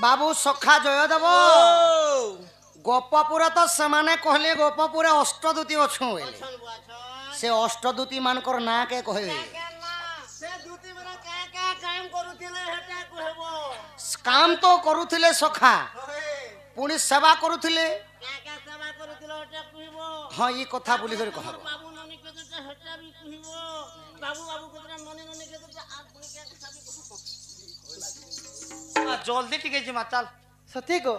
बाबू सखा जयदेव गोपपुरे तो से कहले गोपपुरे अष्टदूती अच्छु से अष्टदूती मानकर ना के कहे काम तो करुथिले सखा पुणी सेवा करुथिले हाँ ये कथा बोली कर कह जल्दी टिके जिमा चल सती गो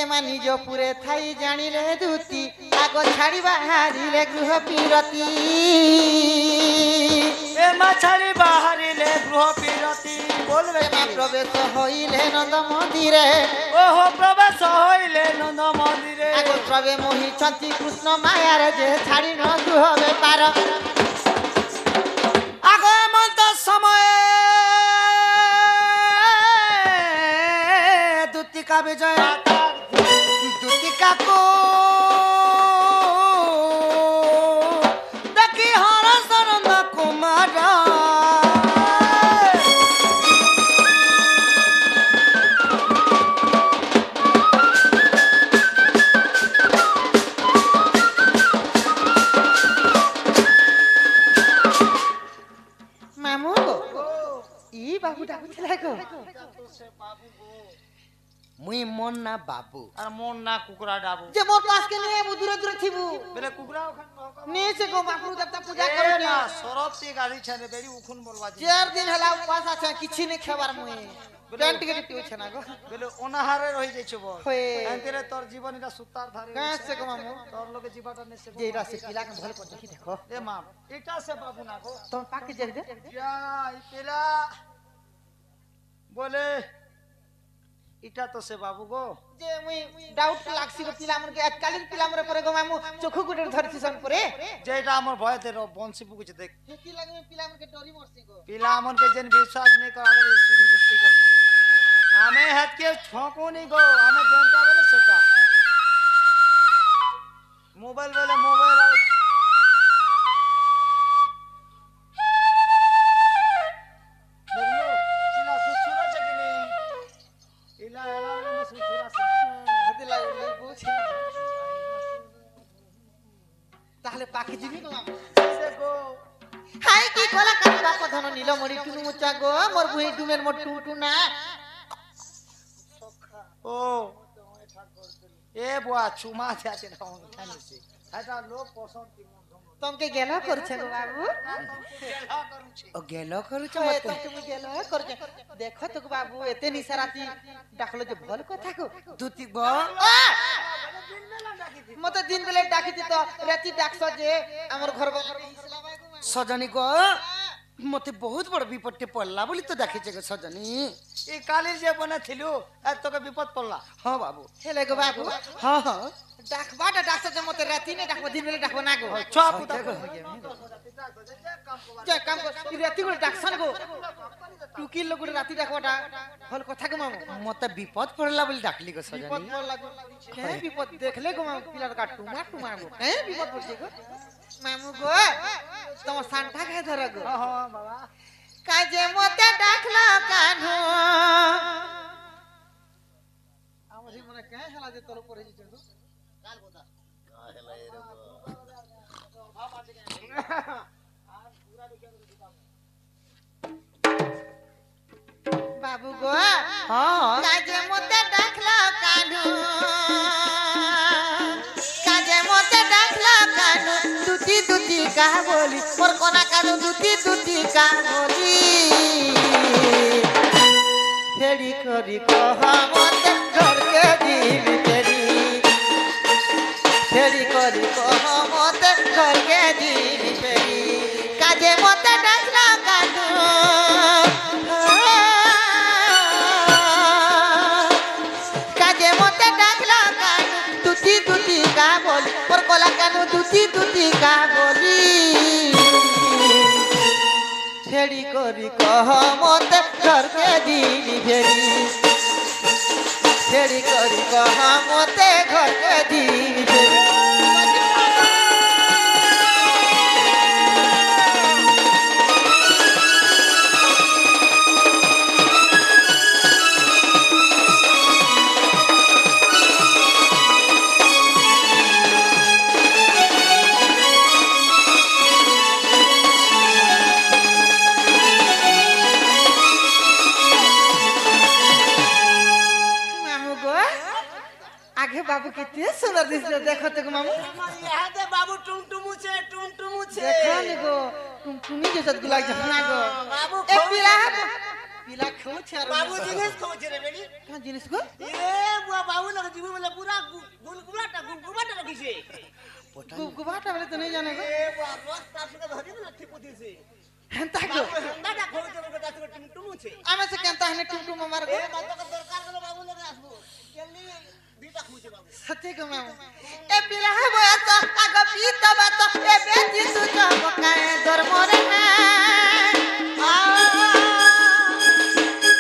एमा निज पुरे थाई जानिले दूती आगो छाड़ी बाहरिले गृह पीरती एमा छाड़ी बाहरिले गृह पीरती बोलबे एमा प्रवेश होइले नंद मंदिरे ओहो प्रवेश होइले नंद मंदिरे आगो प्रवे मोहि छंती कृष्ण मायार जे छाड़ी न गृह व्यापार आगो मत समय दूतिका विजय दूतिका को देखी हर शरण कुमार मामू ई बाबू डाकुथिला गो मुई मन ना बाबू আর মন না কুকুরা ডাবু जे मोर पास के लिए वो दूर दूर थिबू বেলে কুকুরা ওখান नी से गो बापू देवता पूजा এ करू না ना সরব সে গাড়ি ছাড়ে বেরি উখুন বলবা জি 4 दिन हला उपवास আছে किछि ने खेबार मुई टेंट के टिउ छ ना गो বেলে অনাহারে রই যাইছো বল होए এন্তেরে তোর জীবন এটা সুতার ধারে कहां से गो मामू তোর লোকে জীবনটা নেছে जे राशि पिला के भल को देखी देखो এ মা এটা সে বাবু না গো तुम पाके जरी दे যা ই পেলা বলে এটা তো সে বাবু গো जे मुई डाउट लागसी गो पिला मन के आजकालिन पिला मरे परे गो मामू चोखु गुडर धरती सन परे যেটা আমার ভয়তে বংশী বুকুছে দেখ की लगे में पिला मन के डरी मरसी गो পিলা আমনকে যেন বিশ্বাস নেই করাবে সুরি বুষ্টি কর আমি হাতকে ছকোনি গো আমি যেনটা বলে সেটা মোবাইল বলে মোবাইল আর দেখলো পিলা সুসুরা চকিনি পিলা এলা মানে সুসুরা সে हदी लागले बुझ তাহলে পাকে দিবি গো মামু সে গো हाय की कोला का बाप धन नीलमणि टुनु मुचा गो मोर बुही डुमेर मोर टुटु ना ও এ বুয়া চুমা যাতে না খানিছে এটা লোক পছন্দ কি মন तुमके गेलो करछे गो बाबू ओ गेलो करूच ओए मत तुमके मुई गेलो करछे देखो तो बाबू एते निसराती डाकलो जे भल कथा को दूती गो मते दिन बेले डाकिति तो राती डाकस जे हमर घर सजनी गो मते बहुत बड़ विपत्ति पड़ला बोली तो देखी जे सजनी এই কালি যে বনেছিলু আর তোকে বিপদ পড়লা हाँ बाबू हेले गो बाबू हाँ हाँ डाकबाटा डाकस जे मते राती ने डाकबो दिन बेले डाकबो ना गो চপ উঠা जे काम को राती को डाकसन गो टुकी लोग राती डाकबाटा भल कथा को मामू मते विपद पड़ला बोली डाकली गो विपद सजनी पड़ लागो है विपद देखले गो मामू पिलर का टुमा टुमा गो है विपद पड़ जे गो मामू गो तुम सांठा के धर गो হ্যাঁ হ্যাঁ বাবা काजे मते डाकला कान्हो हमरी मने काहे हला जे तोर परे जे गो काल बोदा काहेला ए बाबू गो हाँ काजे मते डाकला कान्हो काजे मते डाकला कान्हो दुती दुती का बोली मोर कोना कान्हो दुती दुती का बोली फेरी करी कह मते घर के दिल तेरी फेरी करी कह मते घर के दिल तेरी काजे मते डाकला कान्हो काजे मते डाकला कान्हो दुती दुती का बोली मोर कोला कान्हो दुती दुती का बोली फेरी करी कह मते घर के दिल फेरी फेरी करी कह मते घर के दिल फेरी আগে বাবু কেতে সুন্দর দিছিল দেখো তো গো মামু আমার ইহাতে বাবু টুমটুমুছে টুমটুমুছে দেখো নি গো তুমি যে সত গুলা জানা গো বাবু এ পিলা পিলা খাওছে আর বাবু জিনিস খাওছে রে বেলি কোন জিনিস গো এ বুয়া বাবু লাগে জীবন বলে পুরা গুলগুলাটা রাখিছে গুবাটা বলে তো নেই জানে গো এ বুয়া রস তার সাথে ধরি না ঠিক দিছে হেনতা গো হন্দাটা খাওছে বলে তার সাথে টুমটুমুছে আমি সে কেনতা হনে টুমটুম মার গো এ বাবা দরকার হলো বাবু লাগে আসবো জলদি দুইটা খাওছে বাবু সত্যি গো মামু এ পিলা বয়স আগ পিত বাত এ বেটি তু জব কায় দর মরে না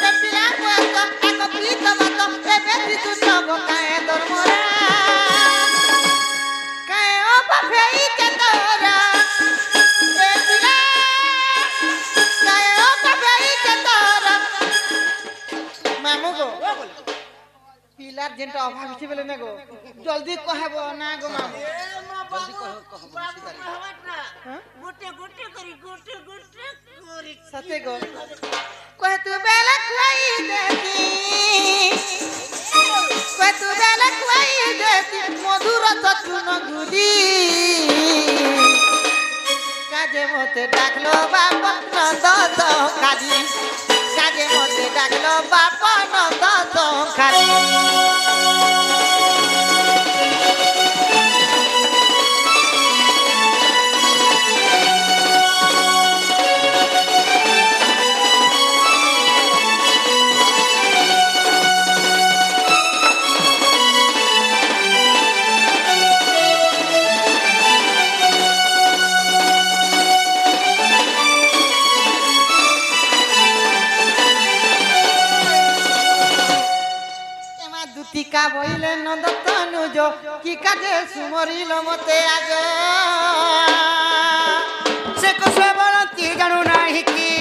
এ পিলা বয়স আগ পিত বাত এ বেটি তু জব কায় দর মরে কায় ও বাফেই কে তোরা এ পিলা কায় ও বাফেই কে তোরা মামু গো পিলার যেটা অভাব হচ্ছে বলে না গো জলদি কহাবো না গো মামু এ মা বাবু বাবু হওয়াত না গুটে গুটে করি সতে গো কহে তু বেলা খুয়াই দেতি কহে তু বেলা খুয়াই দেতি মধুর চতুন গুলি কাজে মতে ডাকলো বাপ নন্দ তো কালি কাজে মতে ডাকলো বাপ নন্দ তো কালি টিকা বইলে নন্দ তনুজ কি কাজে সুমরিল মতে আজ সে কোসে বলতি জানু নাহি কি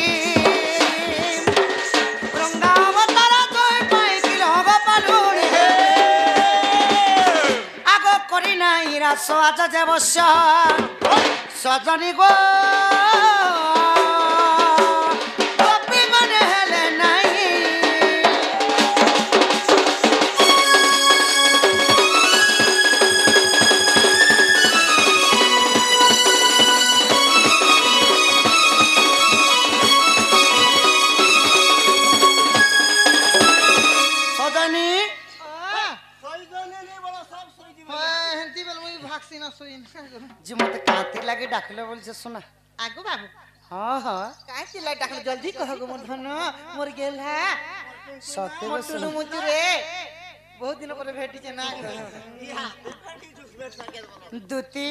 রঙ্গাবতার তুই পাইছিল গোপালুনি হে আগ করি নাই রাস আজ যে বর্ষ সজনী গো গোপী মনে হেলে নাই যে মতে কাঁতি লাগে ডাকলে বলছে শোনা আগো বাবু হ্যাঁ হ্যাঁ কাই চিল্লাই ডাকলে জলদি কহ গো মোর ধন মোর গেল হ্যাঁ সত্যি মোটুনু মুচু রে বহুত দিন পরে ভেটিছে না দুতি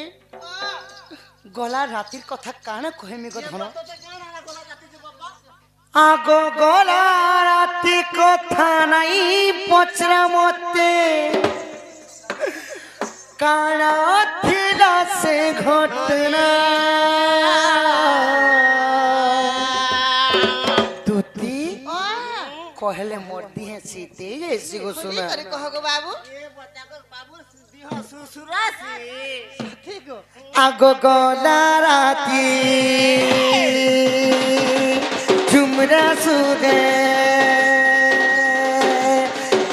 গলা রাতির কথা কানা কহেমি গো ধন আগ গলা রাতি কথা নাই পচরা মতে কানা ছিল সে ঘটনা দুতি কহলে মোর দিহে শীতে এসি গো শোনা করে কহ গো বাবু বাবু দিহ সুসুরাসি ঠিক গো আগ গলা রাতি ঝুমরা সুদে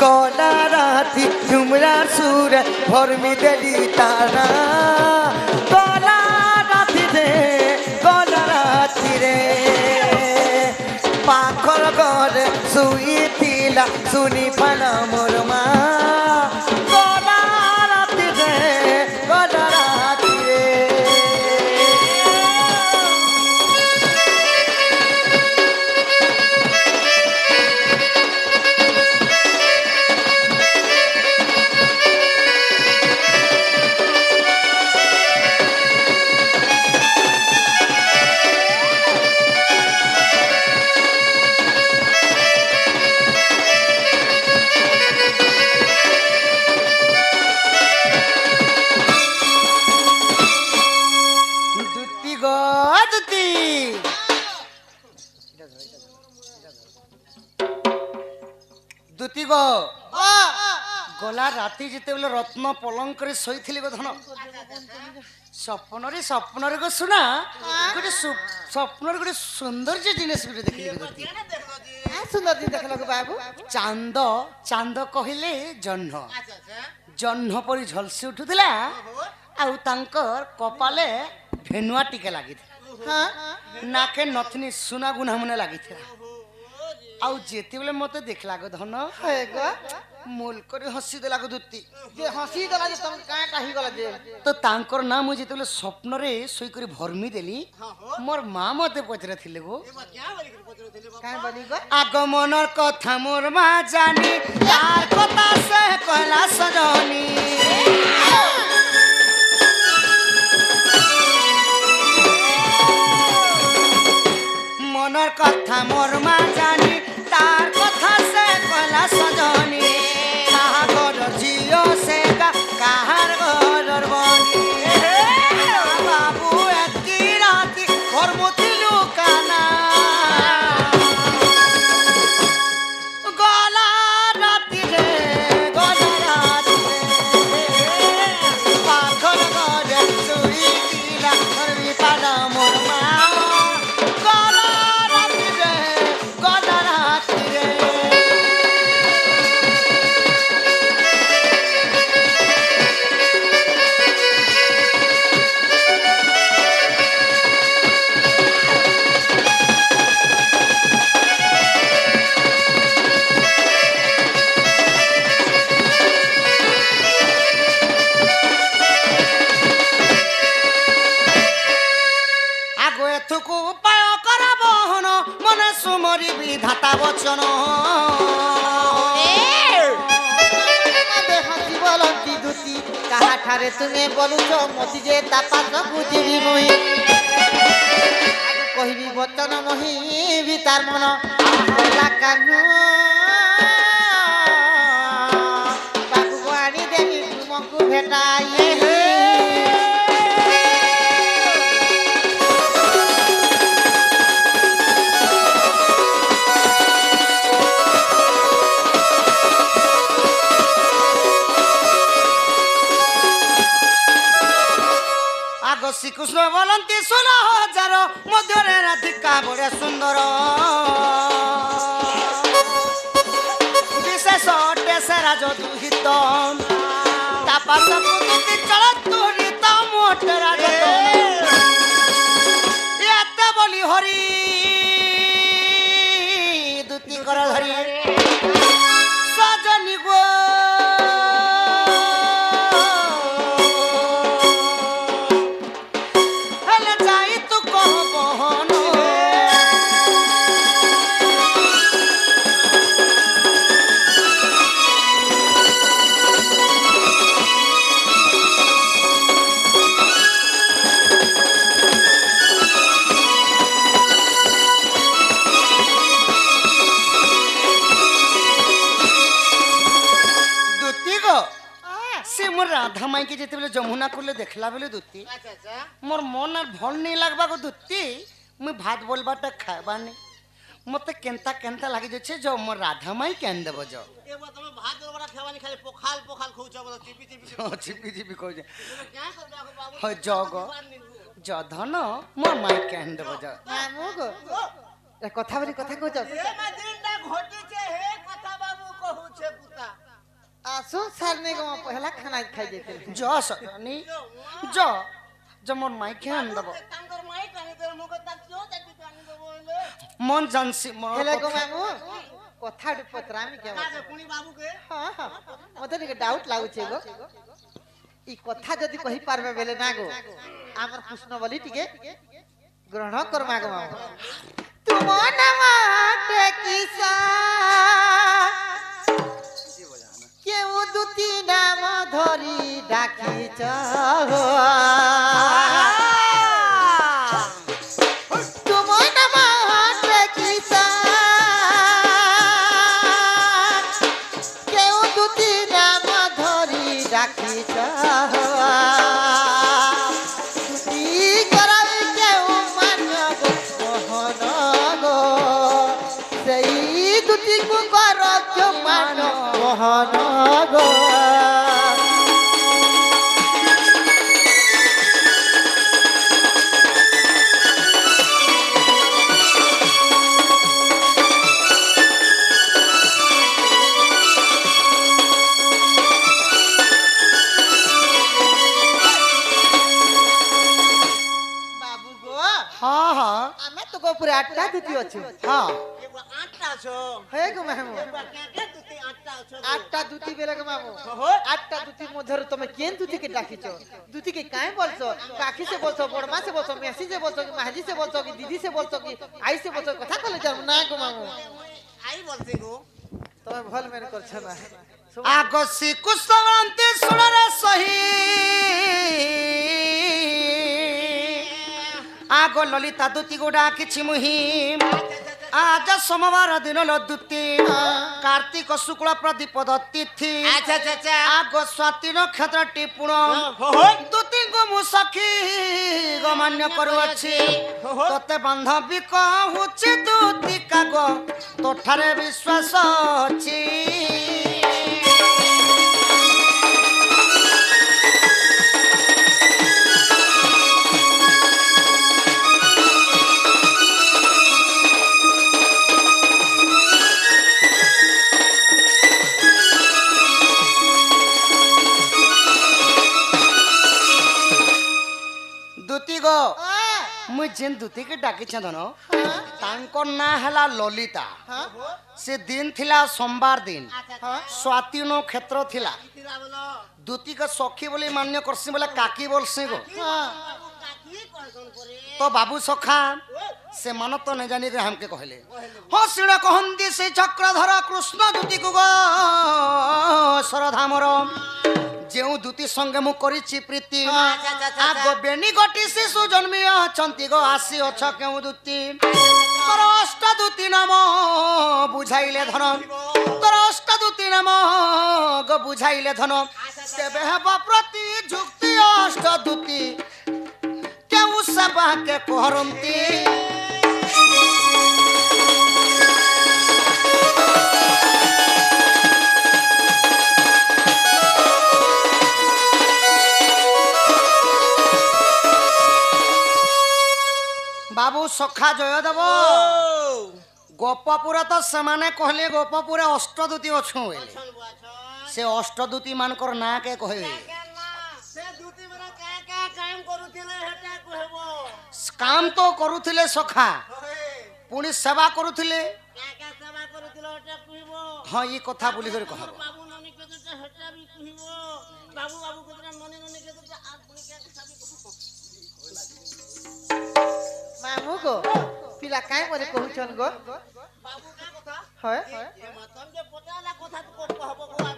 গলা রাতি ঝুমরা সুর ভরমি দেলি তারা গলা রাতি রে পাখর ঘরে শুইতিলা শুনি পালা মোর মা গলা রাতি রে দুতি গো গলা রাতি যেতেবেলে রত্ন পলঙ্করে শোইଥିଲି গো ধন স্বপ্নরে গো শুনা গোটে স্বপ্নরে গোটে সৌন্দর্য জিনিস গোটে দেখিলি গো দুতি সুন্দর দিন দেখল গো বাবু চাঁদ কহিলে জহ্ন ଜହ୍ନ ପରି ଝଲସି ଉଠୁଥିଲା ଆଉ ତାଙ୍କର କପାଳେ ଭେନୁଆ ଟିକେ ଲାଗିଥିଲା ହଁ ନାକେ ନଥନି ସୁନା ଗୁନା ମନେ ଲାଗିଥିଲା ଆଉ ଯେତେବେଳେ ମତେ ଦେଖିଲା ଗো ଧନ ହେ ଗো ମୋଲ କରି ହସି ଦେଲା ଗো ଦୁତି ଯେ ହସି ଦେଲା ଯେ ତମେ କାଁ କାହି ଗଲା ଯେ ତ ତାଙ୍କର ନା ମୁଁ ଯେତେବେଳେ ସ୍ୱପ୍ନରେ ଶୋଇ କରି ଭର୍ମି ଦେଲି ମୋର ମା ମତେ ପଚରା ଥିଲେ ଗো କାଁ ବନି ଗো আগমনের কথা মোর মা জানি তার কথা সে কয়লা সজনী মনের কথা মোর মা জানি তার কথা সে কয়লা সজনী কাহার জিও সে কাহার ঘর বনি বাবু একটি রাতি ঘরমতি লুকানা গলা রাতি রে গলা রাতি রে পাখর ঘরে চুই দিলা ধরবি পাডা মোর মা গলা রাতি রে গলা রাতি রে আগো এথুকু উপায় করা বহন মনে সুমরি বিধাতা বচন হসি বলন্তি দুতি কাহাঠারে তুমি বলুছ মতি যে তাপাস বুঝিবি মুই কহিবি বচন মহিবি তার মন আহলা কানু পাখু আনি দেবি তুমকু ভেটাই আগ শ্রীকৃষ্ণ বলন্তি 16,000 মধ্যরে রাধিকা বড় সুন্দর বিশেষ টেসেরা যদুহিত তাপাস কুতুতি চল তুরিত মোটরা যত এত বলি হরি দুতি কর ধরি সজনি গো হেলে যাই তু কহ বহন দুতি গো সে মোর রাধা মাইকে যেতেবেলে যমুনা করলে দেখলা বেলে দুতি মোর মন আর ভাল নেই লাগবা গো দুতি মুই ভাত বলবাটা খাইবা নেই মতে কেনতা কেনতা লাগি যাচ্ছে যে মোর রাধা মাই কেন দেব য এবার তুমি ভাত বড় খাওয়ানি খালি পোখাল পোখাল খুঁজ বলো চিপি চিপি চিপি চিপি কইছে ক্যা করবে এখন বাবু হয় জগ য ধন মোর মাই কেন দেব য মামু গো এ কথা বলি কথা কইছ এ মা দিনটা ঘটিছে হে কথা বাবু কহুছে পুতা আসো সার নে গো পহলা খানা খাই যেতে য সজনি য য মোর মাই কেন দেব তাঙ্গর মাই কানি তোর মুখ তাক কিও তাকি কানি দেব হইলে মন জানছি মোর হেলে গো কথা। মামু কথা পত্রামি কে কাজে কুনি বাবু কে হ্যাঁ হ্যাঁ মতে টিকে ডাউট লাগুছে গো ই কথা যদি কহি পারবে বেলে না গো আমার কৃষ্ণ বলি টিকে গ্রহণ করমা গো মামু তুম নামতে কিসা কেউ দুটি নাম ধরি ডাকিছ তুম নামতে কিসা কেউ দুটি নাম ধরি ডাকিছ দুটি করাবি কেউ মান্য মোহন গো সেই দুটি কর কেউ মান মোহন গো आठटा दुती अछि हाँ एगो आठटा छो हे गो मामू एगो के दुती आठटा छो आठटा दुती बेले गो मामू हो आठटा दुती मधर तमे केन दुती के डाकिछ दुती के काहे बोलछो काकी से बोलछो बड़मा से बोलछो मेसी से बोलछो कि माजी से बोलछो कि दीदी से बोलछो कि आई से बोलछो कथा कहले जाम ना गो मामू आई बोलते गो तमे भल मेन करछ ना आगो श्रीकृष्णवंती सुनरे सही आगो ललिता दुती गोडा किछि मुहिम आज सोमवार दिन लदुती कार्तिक शुक्ल प्रतिपद तिथि अच्छा अच्छा अच्छा आगो स्वाति नक्षत्र टिपुण हो दुती को मु सखी गमान्य करुअछि तते बांधवी कहूछि दुती कागो तोठारे विश्वास अछि दुती गो मु जेन दुती के डाकी छन तांको ना हला ललिता से दिन थिला सोमवार दिन स्वाति नक्षत्र थिला दुती के सखी बोली मान्य करसी बोले काकी बोलसी गो तो बाबू सखा से मन तो न जानी रे हमके कहले हो सिण कहंदी से चक्रधर कृष्ण दुती को गो सरधामर जेउ दुती संगे मु करिछि प्रीति आगो बेनी गटी शिशु जन्मी अछंती गो आसी अछ केउ दुती तोर अष्ट दुती नाम बुझाइले धन तोर अष्ट दुती नाम गो बुझाइले धन तेबे हबा प्रति जुक्ति अष्ट दुती केउ सबा के करंती बाबू सखा जयदेव गोपपुर तो सेमाने कहले गोपपुर अष्टदूती अच्छु से अष्टदूती मानकर ना के कहबे काम तो करुथिले सखा पुणी सेवा करुथिले हाँ ये कथा बोली कर कहब मामू गो पिला काहे मरे कहउछन गो হয়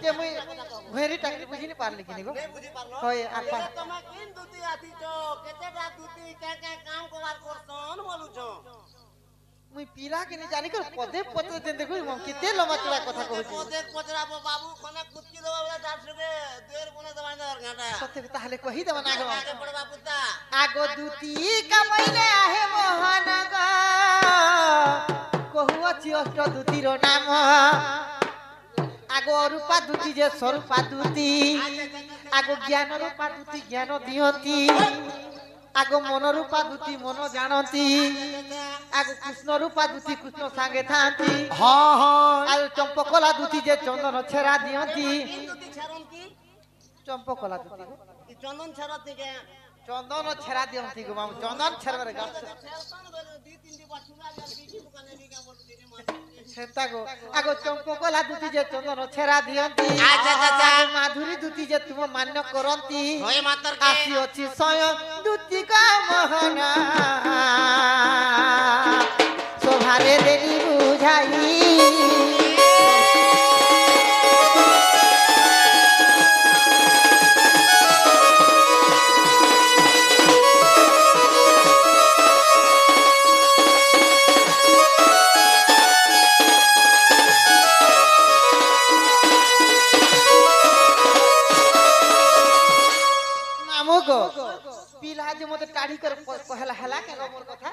যে মই ভেরি টাঙ্গি বুঝি নি পারলি কিনি গো হয় আপা তুমি কিন দুতি আতিছ কেতেটা দুতি কে কাম করার করছন বলুছ মুই পিলা কিনি জানি কর পদে পদে দেন দেখো মম কেতে লমাচড়া কথা কইছি পদে পচরাবো বাবু খনে কুচকি দেবা বলে দাসকে দুয়ের কোনে দেবা না ঘাটা সত্যি তাহলে কহি দেবা না গো আগে পড়বা পুতা আগো দুতি কামাইলে আহে মহানগ কহু অছি অষ্ট দুতির নাম আগো রূপা দুতি যে স্বরূপা দুতি আগো জ্ঞান রূপা দুতি জ্ঞান দিয়তি আগো মন রূপা দুতি মন জানতি আগো কৃষ্ণ রূপা দুতি কৃষ্ণ সাঙ্গে থান্তি हाँ हाँ আর চম্পকলা দুতি যে চন্দন ছেড়া দিয়তি দুতি ছাড়ন কি চম্পকলা দুতি কি চন্দন ছাড়া থেকে চন্দন ছেড়া দিয়তি গো মামু চন্দন ছেড়ারে গাছ ছাড়তান বলে দুই তিনটি বাছুরা যা বিজি দোকানে বিকা বলে দিনে মাছ সেটা গো আগো চম্পকলা দুতি যে চন্দন ছেড়া দিয়তি আচ্ছা, আচ্ছা। আগো মাধুরী দুতি যে তুম মান্য করন্তি হই মাতর কে আসি অছি স্বয়ং দুতি কা মোহন সোভারে দেরি বুঝাই पिला जे मते टाढ़ी कर कहला हला के मोर कथा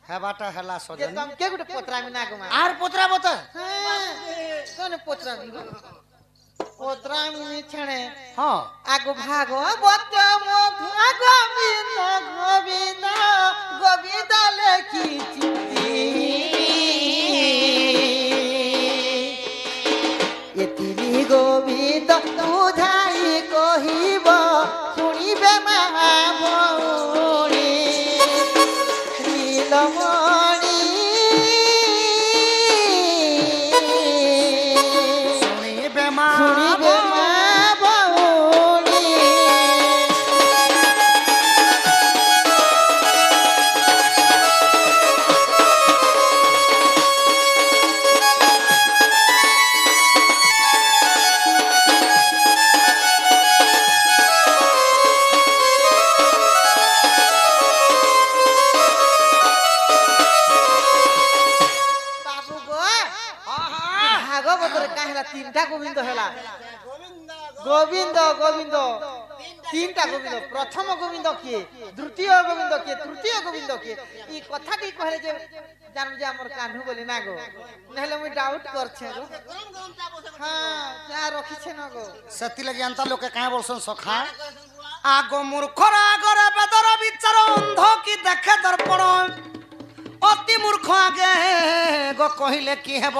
है बाटा हला जे सजन तुम के गुटे पोतरा में ना गमा आर पुत्रा बता कोन पोतरा में पोतरा में छणे हाँ आगो भागो बत मो भागो बिन गोविंद गोविंद लेखी चिट्ठी एतिरी गोविंद तुझाई कहिब सुनिबे महाबोणी नीलमणि শুনিবে মা বাউলি বাবু গো ভাগবতরে কাহিলা তিনটা গোবিন্দ হেলা গোবিন্দ গোবিন্দ তিনটা গোবিন্দ প্রথম গোবিন্দ কিয়ে দ্বিতীয় গোবিন্দ কিয়ে তৃতীয় গোবিন্দ কিয়ে এই কথাটি কহে যে জানু যে আমার কানু বলি না গো নহলে মুই ডাউট করছে গো হ্যাঁ চা রখিছে না গো ସେଥିଲାଗି ଏନ୍ତା ଲୋକେ କାଁ ବୋଲସନ୍ ସଖା ଆଗ ମୂର୍ଖର ଆଗରେ ବେଦର ବିଚାର ଅନ୍ଧ କି ଦେଖେ ଦର୍ପଣ ଅତି ମୂର୍ଖ ଆଗେ ଗୋ କହିଲେ କି ହେବ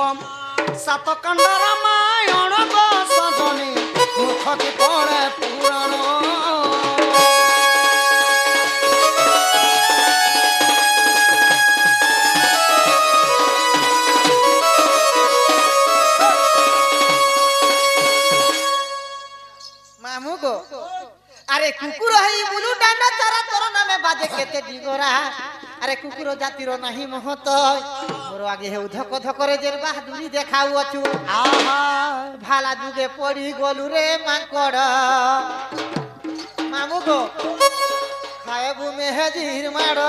ସାତ କାଣ୍ଡ ରାମାୟଣ ଗୋ ସଜନି ମୂର୍ଖ କି ପଡ଼େ ପୁରାଣ মামু গো আরে কুকুর হই বুলু ডান্ডা তারা তোর নামে বাজে কেতে ডিগরা আরে কুকুর জাতির নাহি মহত মোর আগে হেউ ধক ধকরে জের বাহাদুরি দেখাউ অছু আহা ভালা যুগে পড়ি গলু রে মাকড় মামু গো খায়বু মেহেজির মাড়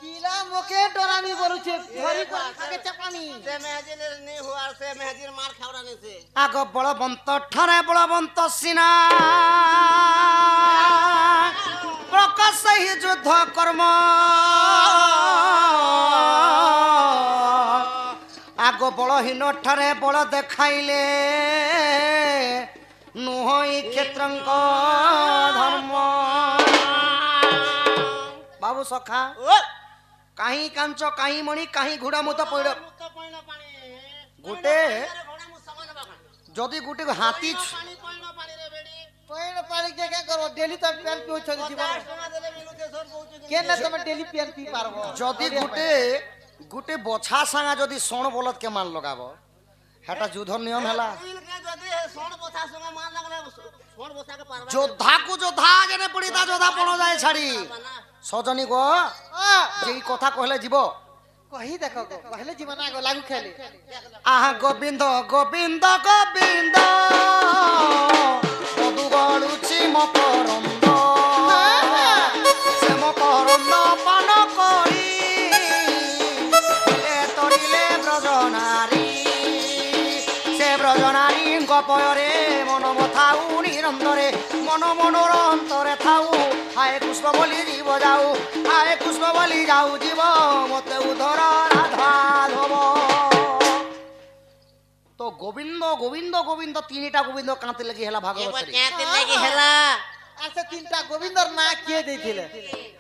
কিলা মুখে ডরামি বলুছে ধরি আগে চাপানি সে মেহাজিনের নি হুয়ার সে মেহাজির মার খাওয়া নিছে আগ বলবন্ত ঠারে বলবন্ত সিনা প্রকাশ হি যুদ্ধ কর্ম আগ বলহীন ঠারে বল দেখাইলে নুহই ক্ষেত্রঙ্ক ধর্ম বাবু সখা কাহি কাঞ্চ কাহি মণি কাহি ঘোড়া মতো পড় গোটে যদি গোটে হাতি পয়ণ পানি কে কে করব ডেলি তো পেন পিউছ জীবন কেন তুমি ডেলি পেন পি পারবো যদি গোটে গোটে বছা সাঙ্গা যদি শোণ বলদ কে মান লগাব হেটা যুদ্ধর নিয়ম হেলা যোদ্ধাকু যোদ্ধা জেনে পড়ি তা যোদ্ধা পণ যায় ছাড়ি সজনী গো যেই কথা কহলে জীব কহি দেখো গো কহলে জীবন আগো লাগু খেলে আহা গোবিন্দ গোবিন্দ গোবিন্দ মধু গড়ুছি মকরন্দ সে মকরন্দ পান করি তরিলে ব্রজনারী সে ব্রজনারী গপয়রে মন মথাউ নিরন্তরে মন মনোর অন্তরে থাউ হায় পুষ্প বলি জীব যাও হায় পুষ্প বলি যাও জীব মতে উধর রাধা ধব তো গোবিন্দ গোবিন্দ গোবিন্দ তিনটা গোবিন্দ কাঁতে লাগি হেলা ভাগবত আর সে তিনটা গোবিন্দর না কে দিয়েছিলে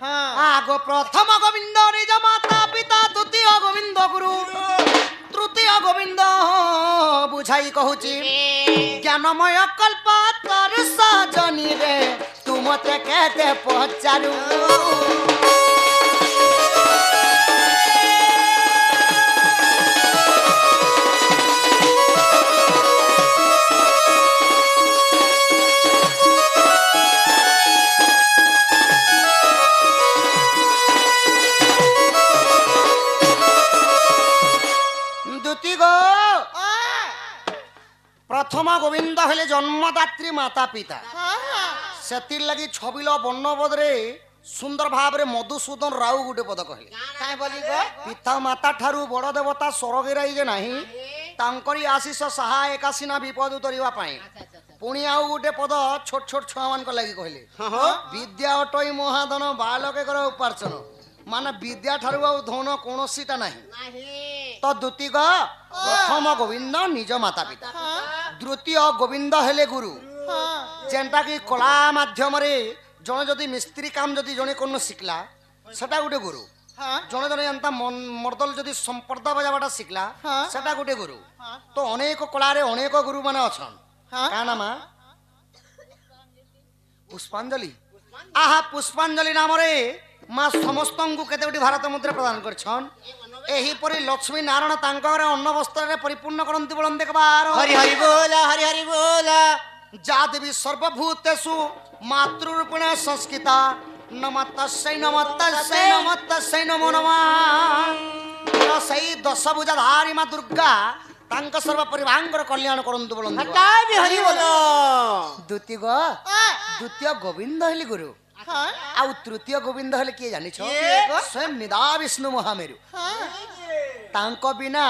হ্যাঁ আগো প্রথম গোবিন্দ নিজ মাতা পিতা দ্বিতীয় গোবিন্দ গুরু তৃতীয় গোবিন্দ বুঝাই কহুছি জ্ঞানময় কল্প তর সজনী রে তু মতে কেতে পচারু প্রথম গোবিন্দ হলে জন্মদাত্রী মাতা পিতা সেতির লাগি ছবিল বর্ণবোধরে সুন্দর ভাবে মধুসূদন রাউ গুটে পদ কহিলে কাই বলি গো পিতা মাতা ঠারু বড় দেবতা স্বর্গেরাই যে নাহি তাঙ্করি আশিষ সাহা একাশিনা বিপদ উতরিবা পাই পুଣି ଆଉ ଗୋଟେ ପଦ ଛୋଟ ଛୋଟ ଛୁଆ ମାନଙ୍କ ଲାଗି କହିଲେ ବିଦ୍ୟା ଅଟଇ ମହାଧନ ବାଳକେକର ଉପାର୍ଜନ ମାନେ ବିଦ୍ୟା ଠାରୁ ଆଉ ଧନ କୌଣସିଟା ନାହିଁ ତ ଦ୍ୱିତୀୟ ପ୍ରଥମ ଗୋବିନ୍ଦ ନିଜ ମାତା ପିତା ଦ୍ୱିତୀୟ ଗୋବିନ୍ଦ ହେଲେ ଗୁରୁ ଯେନ୍ଟା କି କଳା ମାଧ୍ୟମରେ ଜଣେ ଯଦି ମିସ୍ତ୍ରୀ କାମ ଯଦି ଜଣେ କୋନ ଶିଖିଲା ସେଟା ଗୋଟେ ଗୁରୁ ଜଣେ ଜଣେ ଏନ୍ତା ମର୍ଦଲ ଯଦି ସମ୍ପର୍ଦ୍ଦା ବଜାବାଟା ଶିଖିଲା ସେଟା ଗୋଟେ ଗୁରୁ ତ ଅନେକ କଳାରେ ଅନେକ ଗୁରୁ ମାନେ ଅଛନ୍ କାଁ ନାମା ପୁଷ୍ପାଞ୍ଜଳି ଆହା ପୁଷ୍ପାଞ୍ଜଳି ନାମରେ ମା ସମସ୍ତଙ୍କୁ କେତେ ଗୋଟି ଭାରତ ମୁଦ୍ରା ପ୍ରଦାନ କରିଛନ୍ ଏହିପରି ଲକ୍ଷ୍ମୀ ନାରାୟଣ ତାଙ୍କ ଘରେ ଅନ୍ନ ବସ୍ତ୍ରରେ ପରିପୂର୍ଣ୍ଣ କରନ୍ତି ବୋଲନ୍ତି ଦେଖବାର ହରି ହରି ବୋଲ ହରି ହରି ବୋଲ ଯା ଦେବୀ ସର୍ବଭୂତେଷୁ ମାତୃରୂପେଣ ସଂସ୍କୃତା ନମସ୍ତସ୍ୟୈ ନମସ୍ତସ୍ୟୈ ନମସ୍ତସ୍ୟୈ ନମୋ ନମଃ। ସେଇ ଦଶଭୁଜା ଧାରୀ ମା ଦୁର୍ଗା ତାଙ୍କ ସର୍ବ ପରିବାରଙ୍କର କଲ୍ୟାଣ କରନ୍ତୁ ବୋଲନ୍ତି ହଟା ବି ହରି ବୋଲ ଦ୍ୱିତୀୟ ଗୋବିନ୍ଦ ହେଲି ଗୁରୁ ଆଉ ତୃତୀୟ ଗୋବିନ୍ଦ ହେଲେ କିଏ ଜାଣିଛ ସ୍ୱୟଂ ନିଦା ବିଷ୍ଣୁ ମହାମେରୁ ତାଙ୍କ ବିନା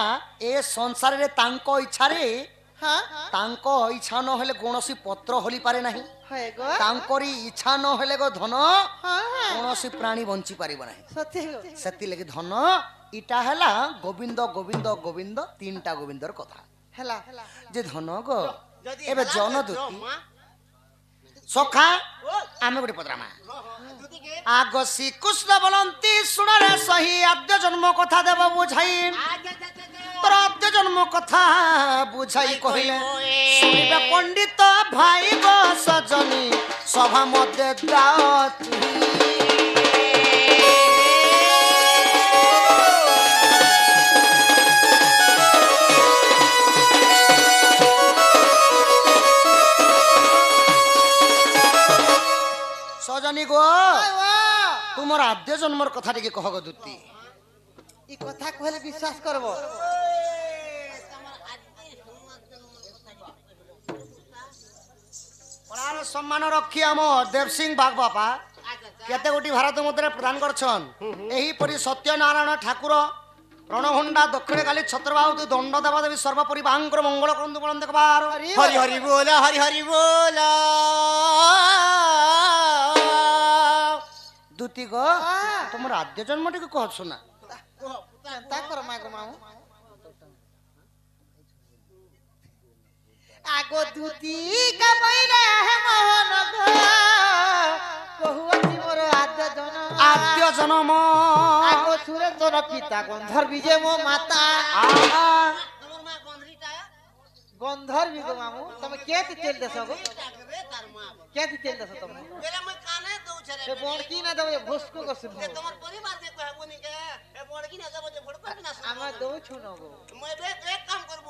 ଏ ସଂସାରରେ ତାଙ୍କ ଇଚ୍ଛାରେ ତାଙ୍କ ଇଚ୍ଛା ନ ହେଲେ କୌଣସି ପତ୍ର ହଲି ପାରେ ନାହିଁ ତାଙ୍କରି ଇଚ୍ଛା ନ ହେଲେ ଧନ କୌଣସି ପ୍ରାଣୀ ବଞ୍ଚି ପାରିବ ନାହିଁ ସେଥିଲାଗି ଧନ ଇଟା ହେଲା ଗୋବିନ୍ଦ ଗୋବିନ୍ଦ ଗୋବିନ୍ଦ ତିନିଟା ଗୋବିନ୍ଦର କଥା ହେଲା ଯେ ଧନ ଗୋ ଏବେ ଜନ ଦୁତି ସଖା ଆମେ ଗୋଟେ ପଦରାମା ଆଗ ଶ୍ରୀକୃଷ୍ଣ ବୋଲନ୍ତି ଶୁଣରେ ସହି ଆଦ୍ୟ ଜନ୍ମ କଥା ଦେବ ବୁଝାଇ ତୋର ଆଦ୍ୟ ଜନ୍ମ କଥା ବୁଝାଇ କହିଲେ ଶୁଣିବେ ପଣ୍ଡିତ ଭାଇ ଗୋ ସଜନୀ ସଭା ମଧ୍ୟ ଯାଉଛି ସଜନୀ ଗୋ ତୁମର ଆଦ୍ୟ ଜନ୍ମର କଥା ଟିକେ କହ ଗো ଦୁତି ଇ କଥା କହିଲେ ବିଶ୍ୱାସ କରବ ପ୍ରାଣ ସମ୍ମାନ ରଖି ଆମ ଦେବ ସିଂ ବାଗ ବାପା କେତେ ଗୋଟି ଭାରତ ମଧ୍ୟରେ ପ୍ରଦାନ କରଛନ୍ ଏହିପରି ସତ୍ୟନାରାୟଣ ଠାକୁର ରଣଭଣ୍ଡା ଦକ୍ଷିଣ କାଲି ଛତ୍ରବାହୁ ଦଣ୍ଡ ଦେବା ଦେବୀ ସର୍ବପରି ବାଙ୍କର ମଙ୍ଗଳ କରନ୍ତୁ ବୋଲନ୍ତି ଦେଖବାର ହରି ହରି ବୋଲ ହରି ହରି ବୋଲ ଦୁତି ଗୋ ତୁମର ଆଦ୍ୟ ଜନ୍ମ ଟିକେ କହ ଶୁନା ତାଙ୍କର ମାଗ ମାମୁ ଆଗ ଦୁତି କମଇଲେ ମୋହନ ଗো କହୁଅଛି ମୋର ଆଦ୍ୟ ଜନ୍ମ ଆଗ ସୁରେନ୍ଦ୍ର ପିତା ଗନ୍ଧର୍ବି ଯେ ମୋ ମାତା ଗନ୍ଧର୍ବି ଗো ମାମୁ ତମେ କେତେ ତେଲ ଦେଶ ଗো କେତେ ତେଲ ଦେଶ ତମେ ଏ বড়কি না দেব ভস্কো করছিস তোমার পরিবার যে কহবনি কে এ বড়কি না দেব যে ফড় পাবি না আমরা দউছু ন গো মই এক কাম করব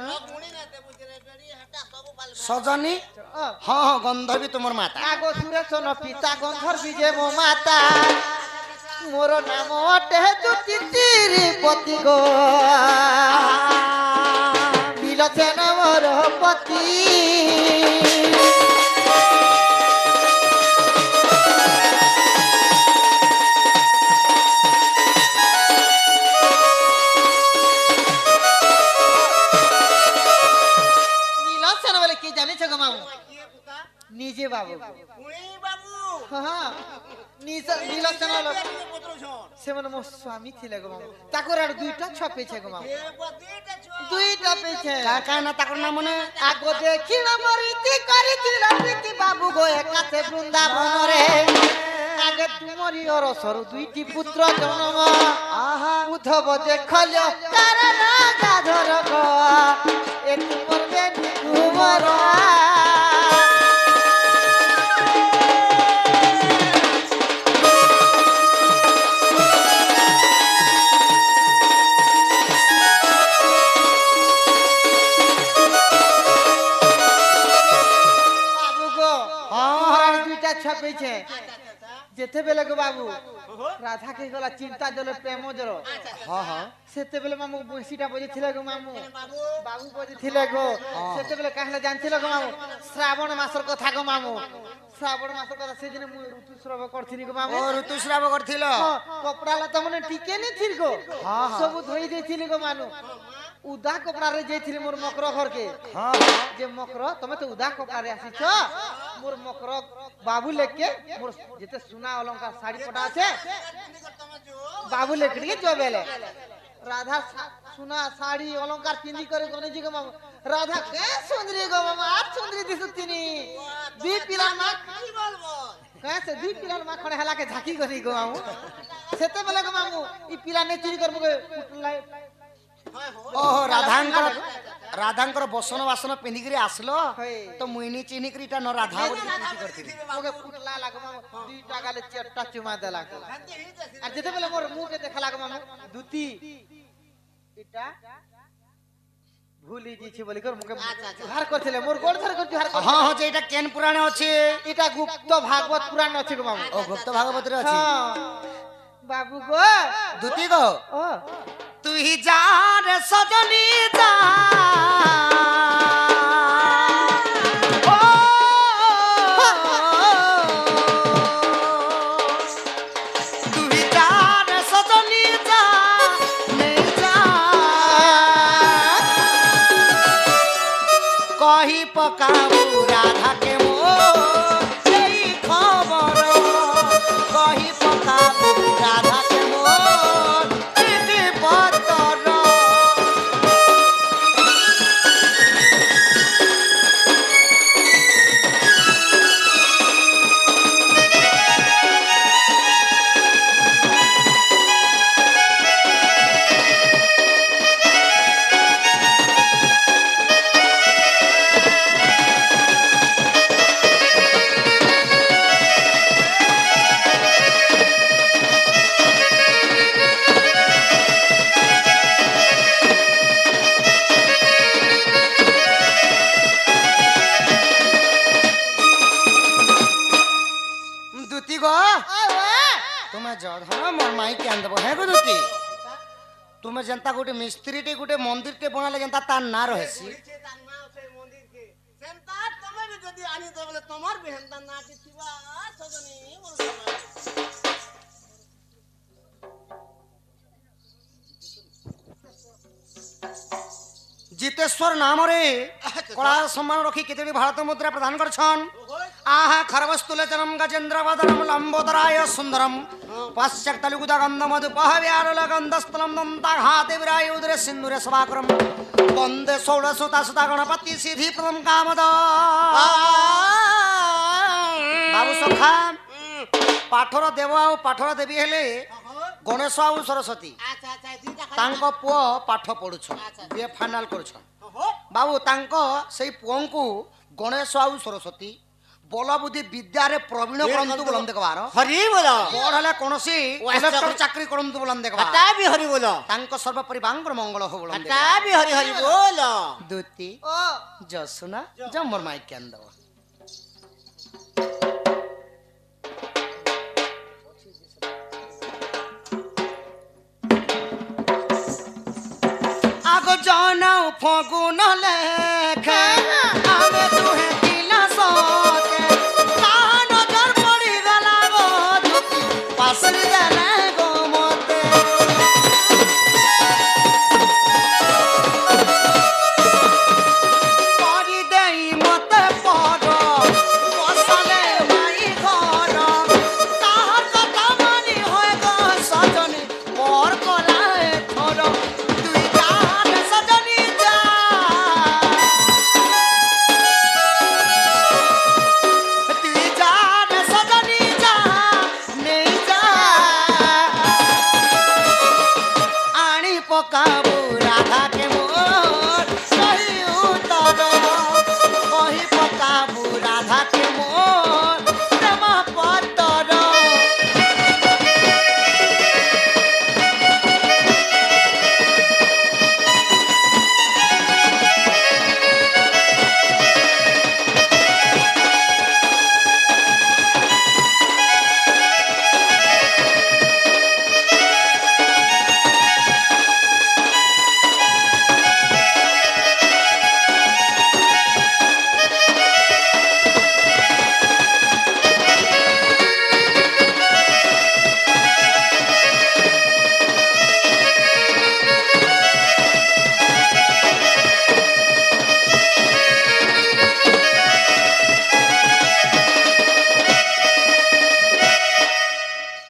লোক মুনি না দেব যে বেড়ি হাটা সব পাল সজনী হ্যাঁ হ্যাঁ গন্ধর্বী তোমার মাতা আগ সুরেশন পিতা গন্ধর্বি যে মো মাতা মোর নাম অটে দুতি তিরপতি গো নীলসেন মোর পতি নিজে বাবু মুনি বাবু হ্যাঁ নীলসেন সেমানে মো স্বামী ছিলে গো মামু তাকর আর দুইটা ছপেছে গো মামু এ বদিটা ছো দুইটা পেছে কাকা না তাকর নাম মনে আগ দেখিল মরিতি করিছিল প্রীতি বাবু গো একাছে বৃন্দাবন রে আগে তুমরি অরসরু দুইটি পুত্র জন্ম আহা উদ্ধব দেখল কারণ গাধর গো এ তুমর বেটি তুমর ছপেছে যেতেবেলে গো বাবু রাধা কে গলা চিন্তা জল প্রেম জল হ্যাঁ হ্যাঁ সেতেবেলে মামু বংশীটা বজেছিল গো মামু বাবু বজেছিল গো সেতেবেলে কাহলে জানছিল গো মামু শ্রাবণ মাসের কথা গো মামু শ্রাবণ মাসের কথা সেদিন মু ঋতুস্রাব করছিনি গো মামু ও ঋতুস্রাব করছিল কপড়া লতা মনে টিকে নি থির গো সব ধোই দেইছিলি গো মানু উদা কপড়া রে যাইছিলি মোর মকর ঘরকে যে মকর তুমি তো উদা কপড়া রে আসিছ মোর মকর বাবু লেকে মোর যেতে সোনা অলংকার শাড়ি পটা আছে বাবু লেকে কে জবেলে রাধা সোনা শাড়ি অলংকার পিন্ধি করে গনেজি গো মামু রাধা কে সুন্দরী গো মামু আর সুন্দরী দিছু তিনি দুই পিলা মা কি বলবো कैसे दी पिलाल माखण हला के झाकी करी गो मामू सेते बेले गो मामू ई पिला ने चुरी करबो के पुटलाई ओ राधांकर রাধাঙ্কর বসন বাসন পিঁধিকি আসলো হই। তো মুইনি চিনি করি এটা ন রাধা বলি প্রীতি করতিলি ওকে ফুটলা লাগো মামু দুইটা গালে চারটা চুমা দে লাগো হাতে হিতে আর যেতে বেলে মোর মুখে দেখা লাগো মামু দুতি এটা ভুলি দিছি বলি কর মুখে জুহার করছিলে মোর গোড় ধরে কর জুহার কর হ্যাঁ হ্যাঁ যে এটা কেন পুরাণে আছে এটা গুপ্ত ভাগবত পুরাণ আছে গো মামু ও গুপ্ত ভাগবতরে আছে হ্যাঁ বাবু গো দুতি গো ও তুই যা রে সজনী যা ও তুই যা রে সজনী যা নে যা কহি পকাবু রাধাকে মো এই খবর কহি পকাবু রাধাকে মো চিঠি পত্র দুতি গো তুমি জধর মোর মাই কেন দেব হ্যাঁ গো দুতি তুমি যেন্তা গোটে মিস্ত্রিটে গোটে মন্দিরটে বনালে যেন্তা তার না রহেছি পরিচয় তার না আছে মন্দির কে সেন্তা তুমি भी যদি আনি তো বলে তোমার বেহেনতা না কি থিবা সজনী বলছো জিতেশ্বর নামরে কলা সম্মান রক্ষী কেতড়ি ভারত মুদ্রা প্রদান করছন আহা খরবস্তুলে জনম গজেন্দ্র বদনম লম্বোদরায় সুন্দরম পাশ্চাত্য গন্ধ মধু পহব্যারল গন্ধস্থলম দন্তাঘাতে বিরায় উদরে সিন্ধুরে সভাকরম বন্দে ষোড়শতা সুতা গণপতি সিদ্ধি প্রদম কামদ বাবু সখা পাঠর দেব ଆଉ ପାଠର ଦେବୀ ହେଲେ ଗଣେଶ ଆଉ ସରସ୍ୱତୀ আচ্ছা আচ্ছা দুইটা ତାଙ୍କ ପୁଅ ପାଠ ପଢୁଛନ୍ ବିଏ ଫାଇନାଲ କରୁଛନ୍ ବାବୁ ତାଙ୍କ ସେଇ ପୁଅଙ୍କୁ ଗଣେଶ ଆଉ ସରସ୍ୱତୀ ବଲ ବୁଦ୍ଧି ବିଦ୍ୟାରେ ପ୍ରବୀଣ କରନ୍ତୁ ବୋଲନ୍ ଦେଖବାର হরি বলো ବଡ ହେଲେ କୌଣସି କଲେକ୍ଟର ଚାକିରି କରନ୍ତୁ ବୋଲନ୍ ଦେଖବାର হটা भी হরি বলো ତାଙ୍କ ସର୍ବପରି ବାଙ୍କର ମଙ୍ଗଳ ହଉ ବୋଲନ୍ হটা भी হরি হরি বলো ଦୁତି ও ଯଶୁନା ଜମର ମାଇକ କେନ୍ ଦବ আগ জানাও ফগুনলে